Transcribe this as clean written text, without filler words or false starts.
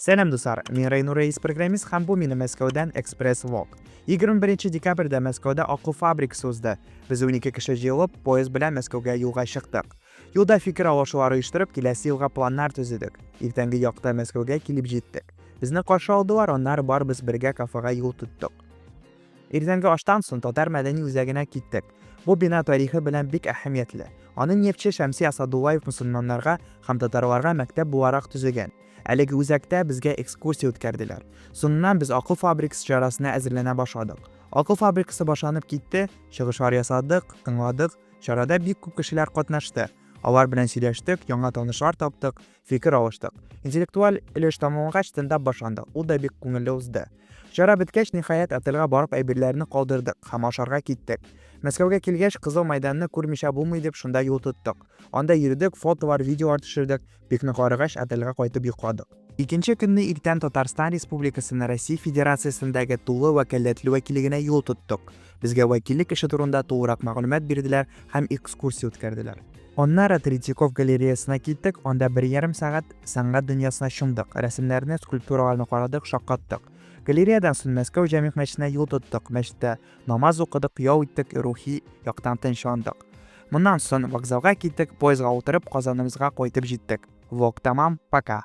Selam dostlar, men Reynur Reis programmist ham bu meni Moskvadan Express Walk. 21-dekabrda Moskvada Oqu fabrikasi o'zida. Biz 12 kishi yig'ilib, poyezd bilan Moskvaga yo'lga chiqdik. Yo'lda fikr almashuv uyushtirib, kelasi yilga planlar tuzdik. Ertangi yoqda Moskvaga kelib jetdik. Bizni qarshi oldilar, onlar bor biz birga kafega yo'l tutdik. Ertangi oshdan so'ng Tatar madaniy o'zagina ketdik. Bu bino tarixi bilan bek ahamiyatli. Onun neftchi Shamsiy Asadullayev musulmonlarga ham tatarlarga maktab buvaraq tuzagan. Haligi o'zakda bizga ekskursiya o'tkazdilar. So'ngan biz Oqu fabrikasi chorasini azirlana boshladik. Oqu fabrikasi boshlanib ketdi, shig'ishor yasadik, tingladik. Chorada bek ko'p kishilar qatnashdi. Ular bilan сөйләштек, yangi tanishlar topdik, fikr alishdik. Intellektual ish tamomlangach tinda boshlandi. U da bek ko'ngilli o'zdi. Chora bitgach nihoyat atilga borib aybirlarni qoldirdik, ham osharga ketdik. Moskvaga kelgach Qizil maydonni ko'rmisha bo'lmaydi deb shunda yo'l tutdik. Onda yurdik, foto va video tushirdik. Bekni qarag'ash atilga qaytib yo'qoldik. Ikkinchi kunni ilkdan Tatariston Respublikasining Rossiya Federatsiyasidagi to'liq vakolatli vakilligina yo'l tutdik. Bizga vakillik ishi turida to'g'riroq ma'lumot berdilar, ham ekskursiya o'tkazdilar. Onlara Tretyakov galereyasına ketdik. Onda 1,5 soat san'at dunyosida shumdik. Rasmlarni, skulpturalarni qaradik, shoqqatdik. Galereyadan so'ng Moskva jami masjidina yo'l tutdik. Masjidda namoz o'qidik, yov etdik, ruhiy yoqdan tinchlandik. Bundan so'ng vokzalga ketdik, poyezdga o'tirib Qozonimizga qaytib jetdik. Vlog tamam, пока.